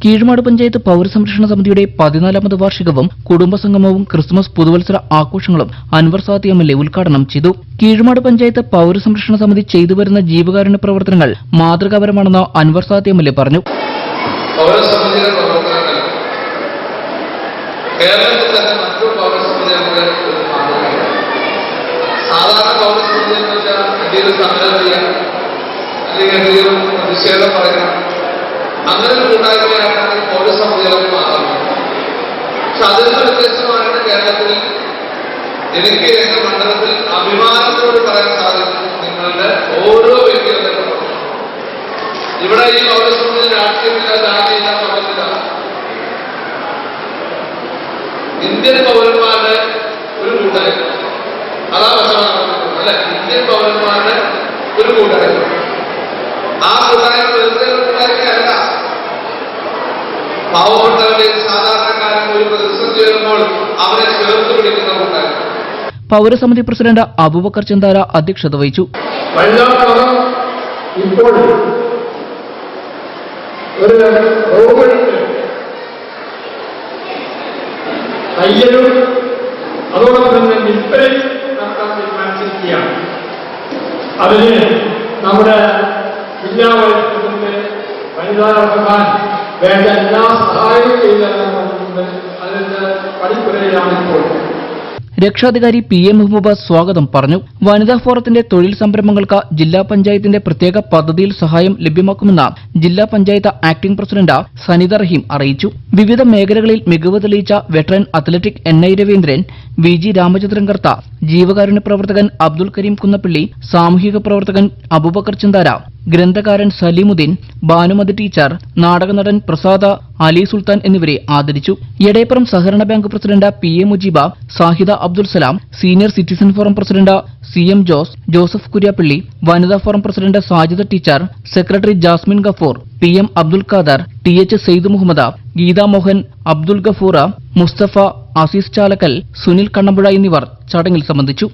കീഴ്മാട് പഞ്ചായത്ത് പൌരസംരക്ഷണ സമിതിയുടെ 14ാമത് വാർഷികവും കുടുംബസംഗമവും ക്രിസ്മസ് പുതുവത്സര ആഘോഷങ്ങളും അൻവർ സാദി എം.എൽ.എ. ഉദ്ഘാടനം ചെയ്തു. കീഴ്മാട് പഞ്ചായത്ത് പൌരസംരക്ഷണ സമിതി ചെയ്തുവരുന്ന ജീവകാരുണ്യ പ്രവർത്തനങ്ങൾ മാതൃകാപരമാണെന്ന് അൻവർ സാദി എം.എൽ.എ. പറഞ്ഞു. കേരളത്തിൽ തന്നെ മറ്റു പൗരസമിതികളുടെ ഒരു മാതൃകയാണ്. സാധാരണ പൗരസമിതി എന്ന് വെച്ചാൽ എന്തെങ്കിലും സമരം ചെയ്യാം, അല്ലെങ്കിൽ എന്തെങ്കിലും പ്രതിഷേധം പറയണം, അങ്ങനെ ഒരു കൂട്ടായ്മയാണ് ഈ പൗരസമിതികളൊക്കെ മാറുന്നത്. പക്ഷെ അതിൽ നിന്ന് വ്യത്യസ്തമായിട്ട് കേരളത്തിൽ എനിക്ക് എന്റെ മണ്ഡലത്തിൽ അഭിമാനത്തോട് പറയാൻ സാധിക്കും, നിങ്ങളുടെ ഓരോ വ്യക്തികളുടെ പ്രവർത്തനം. ഇവിടെ ഈ പൗരസമിതിയിൽ രാഷ്ട്രീയമില്ല, ജാതിയില്ല, മതമില്ല. ഇന്ത്യൻ പൗരന്മാരുടെ ഒരു കൂട്ടായ്മ, അതാ അല്ലെ? ഇന്ത്യൻ പൗരന്മാരുടെ ഒരു കൂട്ടായ്മ. ആ കൂട്ടായ്മ വെറുതെ ഒരു കൂട്ടായ്മയല്ല. പാവപ്പെട്ടവരെയും സാധാരണക്കാരും ഒരു പ്രതിസന്ധി വരുമ്പോൾ അവരെ ചേർത്ത് പിടിക്കുന്ന കൂട്ടായ്മ. പൗരസമിതി പ്രസിഡന്റ് അബൂബക്കർ ചന്താര അധ്യക്ഷത വഹിച്ചു. ഇപ്പോൾ ഒരു തയ്യലും അതോടൊപ്പം തന്നെ വിൽപ്പനയും നടത്താൻ തീരുമാനിച്ചിരിക്കുകയാണ്. അതിന് നമ്മുടെ ജില്ലാ വൈസ് പ്രസിഡന്റ് വനിതാ റഹ്മാൻ വേണ്ട എല്ലാ സഹായവും ചെയ്തെന്ന് അതിന്റെ പണിപ്പുരയിലാണ് ഇപ്പോൾ. രക്ഷാധികാരി PM മുഹമ്മദ് സ്വാഗതം പറഞ്ഞു. വനിതാ ഫോറത്തിന്റെ തൊഴിൽ സംരംഭങ്ങൾക്ക് ജില്ലാ പഞ്ചായത്തിന്റെ പ്രത്യേക പദ്ധതിയിൽ സഹായം ലഭ്യമാക്കുമെന്ന് ജില്ലാ പഞ്ചായത്ത് ആക്ടിംഗ് പ്രസിഡന്റ് സനിത റഹീം അറിയിച്ചു. വിവിധ മേഖലകളിൽ മികവ് തെളിയിച്ച veteran athletic NI Raveendran, VG Ramachandran Kartha, ജീവകാരുണ്യ പ്രവർത്തകൻ അബ്ദുൽ കരീം കുന്നപ്പള്ളി, സാമൂഹിക പ്രവർത്തകൻ അബൂബക്കർ ചന്താര, ഗ്രന്ഥകാരൻ സലീമുദ്ദീൻ, ഭാനുമതി ടീച്ചർ, നാടകനടൻ പ്രസാദ, അലി സുൽത്താൻ എന്നിവരെ ആദരിച്ചു. എടയപ്പുറം സഹകരണ bank president PA Mujeeb, Sahida Abdul Salam, senior citizen forum president CM Jose, Joseph Kuriappally, വനിതാ forum president Sajida teacher, secretary Jasmine Gafoor, PM Abdul Khader, TH Syed Muhammad, Gita Mohan, Abdul ഗഫൂറ, Mustafa, Azeez Chalakkal, Sunil Kannampuzha എന്നിവർ ചടങ്ങിൽ സംബന്ധിച്ചു.